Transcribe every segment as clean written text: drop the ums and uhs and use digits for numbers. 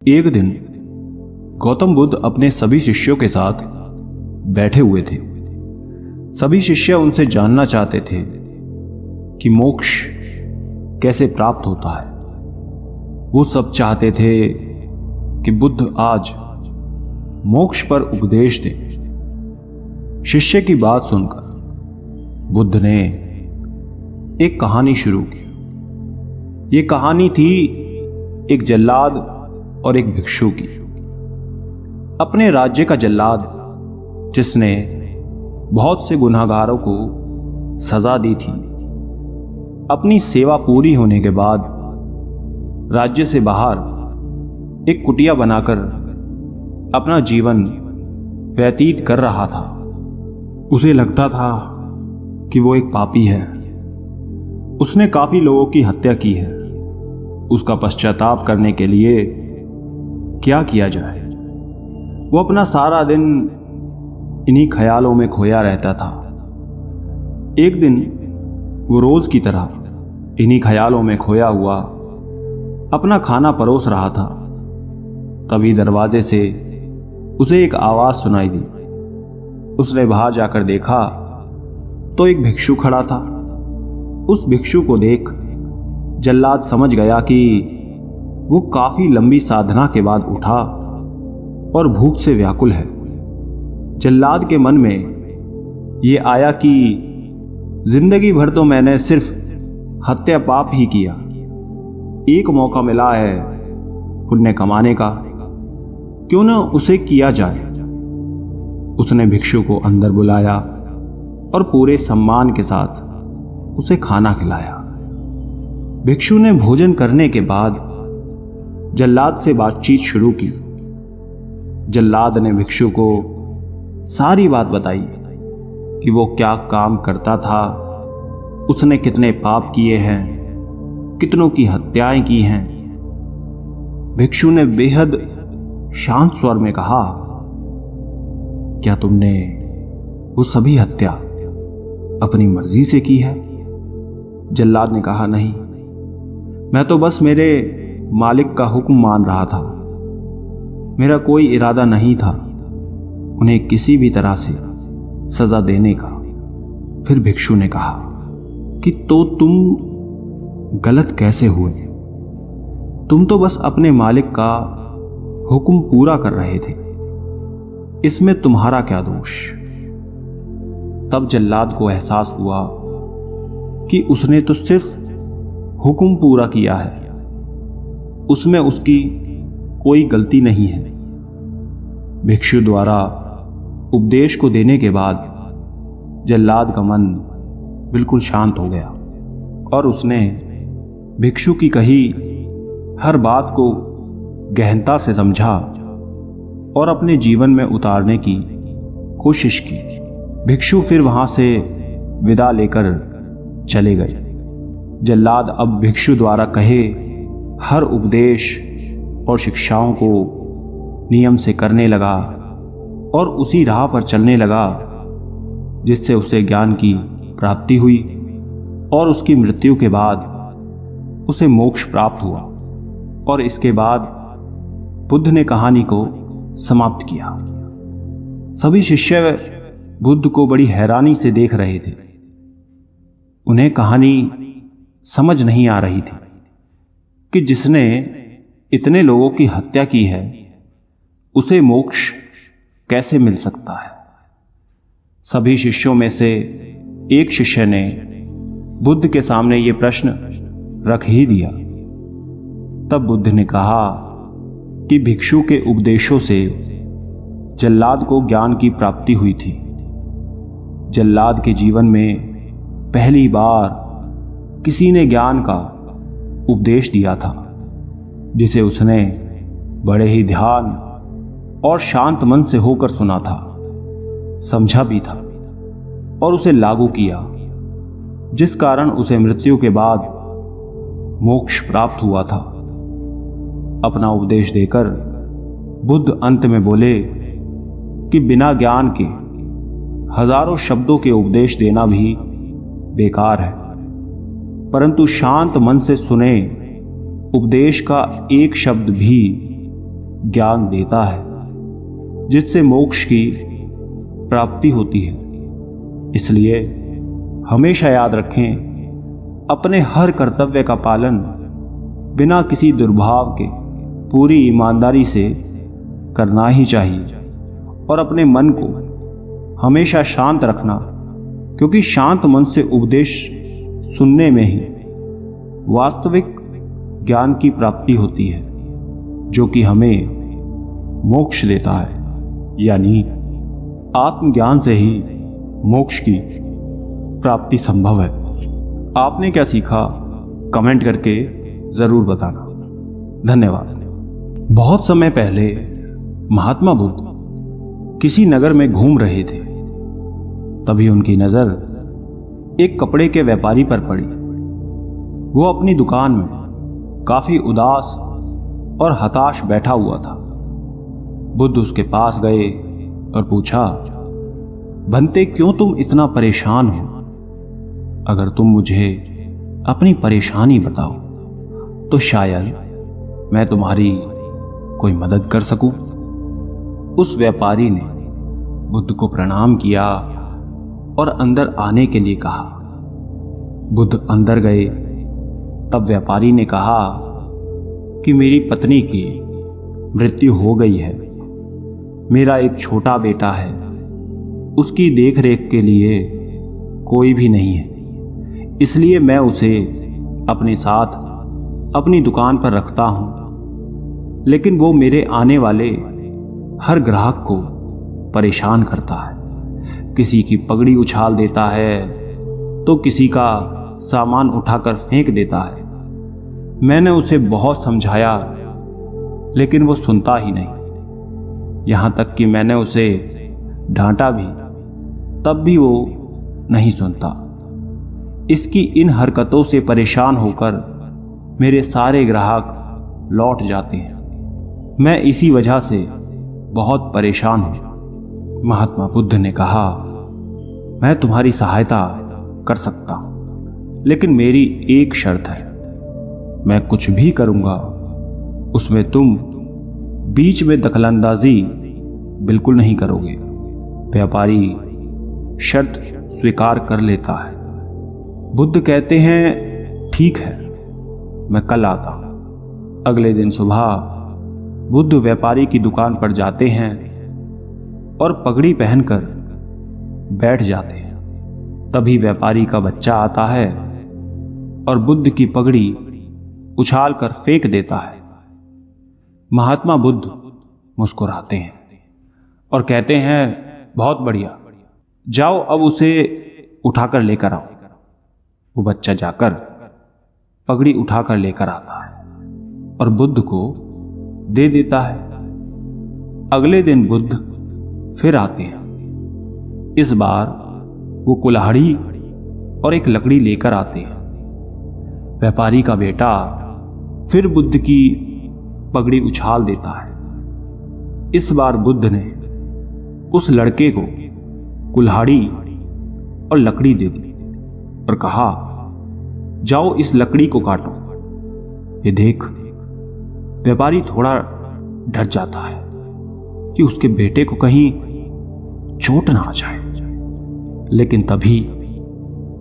एक दिन गौतम बुद्ध अपने सभी शिष्यों के साथ बैठे हुए थे। सभी शिष्य उनसे जानना चाहते थे कि मोक्ष कैसे प्राप्त होता है। वो सब चाहते थे कि बुद्ध आज मोक्ष पर उपदेश दे। शिष्य की बात सुनकर बुद्ध ने एक कहानी शुरू की। ये कहानी थी एक जल्लाद और एक भिक्षु की। अपने राज्य का जल्लाद, जिसने बहुत से गुनहगारों को सजा दी थी, अपनी सेवा पूरी होने के बाद राज्य से बाहर एक कुटिया बनाकर अपना जीवन व्यतीत कर रहा था। उसे लगता था कि वो एक पापी है। उसने काफी लोगों की हत्या की है। उसका पश्चाताप करने के लिए क्या किया जाए? वो अपना सारा दिन इन्हीं ख्यालों में खोया रहता था। एक दिन वो रोज की तरह इन्हीं ख्यालों में खोया हुआ अपना खाना परोस रहा था। तभी दरवाजे से उसे एक आवाज सुनाई दी। उसने बाहर जाकर देखा तो एक भिक्षु खड़ा था। उस भिक्षु को देख जल्लाद समझ गया कि वो काफी लंबी साधना के बाद उठा और भूख से व्याकुल है। जल्लाद के मन में ये आया कि जिंदगी भर तो मैंने सिर्फ हत्या पाप ही किया। एक मौका मिला है पुण्य कमाने का, क्यों न उसे किया जाए। उसने भिक्षु को अंदर बुलाया और पूरे सम्मान के साथ उसे खाना खिलाया। भिक्षु ने भोजन करने के बाद जल्लाद से बातचीत शुरू की। जल्लाद ने भिक्षु को सारी बात बताई कि वो क्या काम करता था, उसने कितने पाप किए हैं, कितनों की हत्याएं की हैं। भिक्षु ने बेहद शांत स्वर में कहा, क्या तुमने वो सभी हत्या अपनी मर्जी से की है? जल्लाद ने कहा, नहीं, मैं तो बस मेरे मालिक का हुक्म मान रहा था। मेरा कोई इरादा नहीं था उन्हें किसी भी तरह से सजा देने का। फिर भिक्षु ने कहा कि तो तुम गलत कैसे हुए? तुम तो बस अपने मालिक का हुक्म पूरा कर रहे थे, इसमें तुम्हारा क्या दोष? तब जल्लाद को एहसास हुआ कि उसने तो सिर्फ हुक्म पूरा किया है, उसमें उसकी कोई गलती नहीं है। भिक्षु द्वारा उपदेश को देने के बाद जल्लाद का मन बिल्कुल शांत हो गया और उसने भिक्षु की कही हर बात को गहनता से समझा और अपने जीवन में उतारने की कोशिश की। भिक्षु फिर वहां से विदा लेकर चले गए। जल्लाद अब भिक्षु द्वारा कहे हर उपदेश और शिक्षाओं को नियम से करने लगा और उसी राह पर चलने लगा जिससे उसे ज्ञान की प्राप्ति हुई और उसकी मृत्यु के बाद उसे मोक्ष प्राप्त हुआ। और इसके बाद बुद्ध ने कहानी को समाप्त किया। सभी शिष्य बुद्ध को बड़ी हैरानी से देख रहे थे। उन्हें कहानी समझ नहीं आ रही थी कि जिसने इतने लोगों की हत्या की है उसे मोक्ष कैसे मिल सकता है। सभी शिष्यों में से एक शिष्य ने बुद्ध के सामने ये प्रश्न रख ही दिया। तब बुद्ध ने कहा कि भिक्षु के उपदेशों से जल्लाद को ज्ञान की प्राप्ति हुई थी। जल्लाद के जीवन में पहली बार किसी ने ज्ञान का उपदेश दिया था, जिसे उसने बड़े ही ध्यान और शांत मन से होकर सुना था, समझा भी था और उसे लागू किया, जिस कारण उसे मृत्यु के बाद मोक्ष प्राप्त हुआ था। अपना उपदेश देकर बुद्ध अंत में बोले कि बिना ज्ञान के हजारों शब्दों के उपदेश देना भी बेकार है, परंतु शांत मन से सुने उपदेश का एक शब्द भी ज्ञान देता है जिससे मोक्ष की प्राप्ति होती है। इसलिए हमेशा याद रखें, अपने हर कर्तव्य का पालन बिना किसी दुर्भाव के पूरी ईमानदारी से करना ही चाहिए और अपने मन को हमेशा शांत रखना, क्योंकि शांत मन से उपदेश सुनने में ही वास्तविक ज्ञान की प्राप्ति होती है, जो कि हमें मोक्ष देता है। यानी आत्मज्ञान से ही मोक्ष की प्राप्ति संभव है। आपने क्या सीखा, कमेंट करके जरूर बताना। धन्यवाद। बहुत समय पहले महात्मा बुद्ध किसी नगर में घूम रहे थे। तभी उनकी नजर एक कपड़े के व्यापारी पर पड़ी। वो अपनी दुकान में काफी उदास और हताश बैठा हुआ था। बुद्ध उसके पास गए और पूछा, भंते, क्यों तुम इतना परेशान हो? अगर तुम मुझे अपनी परेशानी बताओ तो शायद मैं तुम्हारी कोई मदद कर सकूं। उस व्यापारी ने बुद्ध को प्रणाम किया और अंदर आने के लिए कहा। बुद्ध अंदर गए। तब व्यापारी ने कहा कि मेरी पत्नी की मृत्यु हो गई है। मेरा एक छोटा बेटा है, उसकी देखरेख के लिए कोई भी नहीं है, इसलिए मैं उसे अपने साथ अपनी दुकान पर रखता हूं। लेकिन वो मेरे आने वाले हर ग्राहक को परेशान करता है। किसी की पगड़ी उछाल देता है तो किसी का सामान उठाकर फेंक देता है। मैंने उसे बहुत समझाया, लेकिन वो सुनता ही नहीं। यहां तक कि मैंने उसे डांटा भी, तब भी वो नहीं सुनता। इसकी इन हरकतों से परेशान होकर मेरे सारे ग्राहक लौट जाते हैं। मैं इसी वजह से बहुत परेशान हूं। महात्मा बुद्ध ने कहा, मैं तुम्हारी सहायता कर सकता हूं, लेकिन मेरी एक शर्त है। मैं कुछ भी करूंगा उसमें तुम बीच में दखलंदाजी बिल्कुल नहीं करोगे। व्यापारी शर्त स्वीकार कर लेता है। बुद्ध कहते हैं, ठीक है, मैं कल आता हूं। अगले दिन सुबह बुद्ध व्यापारी की दुकान पर जाते हैं और पगड़ी पहनकर बैठ जाते हैं। तभी व्यापारी का बच्चा आता है और बुद्ध की पगड़ी उछाल कर फेंक देता है। महात्मा बुद्ध मुस्कुराते हैं और कहते हैं, बहुत बढ़िया, जाओ अब उसे उठाकर लेकर आओ। वो बच्चा जाकर पगड़ी उठाकर लेकर आता है और बुद्ध को दे देता है। अगले दिन बुद्ध फिर आते हैं। इस बार वो कुल्हाड़ी और एक लकड़ी लेकर आते हैं। व्यापारी का बेटा फिर बुद्ध की पगड़ी उछाल देता है। इस बार बुद्ध ने उस लड़के को कुल्हाड़ी और लकड़ी दे दी और कहा, जाओ इस लकड़ी को काटो। ये देख व्यापारी थोड़ा डर जाता है कि उसके बेटे को कहीं चोट ना आ जाए, लेकिन तभी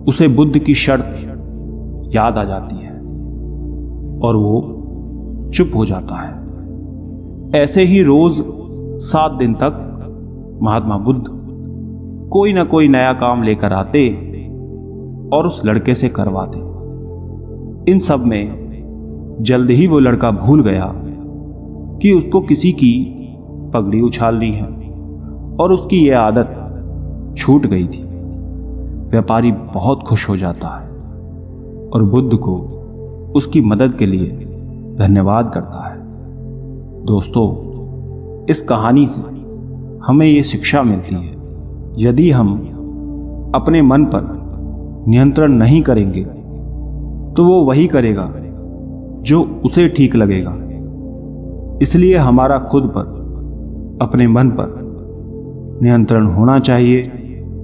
उसे बुद्ध की शर्त याद आ जाती है और वो चुप हो जाता है। ऐसे ही रोज 7 दिन तक महात्मा बुद्ध कोई ना कोई नया काम लेकर आते और उस लड़के से करवाते। इन सब में जल्द ही वो लड़का भूल गया कि उसको किसी की पगड़ी उछालनी है और उसकी यह आदत छूट गई थी। व्यापारी बहुत खुश हो जाता है और बुद्ध को उसकी मदद के लिए धन्यवाद करता है। दोस्तों, इस कहानी से हमें ये शिक्षा मिलती है, यदि हम अपने मन पर नियंत्रण नहीं करेंगे तो वो वही करेगा जो उसे ठीक लगेगा। इसलिए हमारा खुद पर, अपने मन पर नियंत्रण होना चाहिए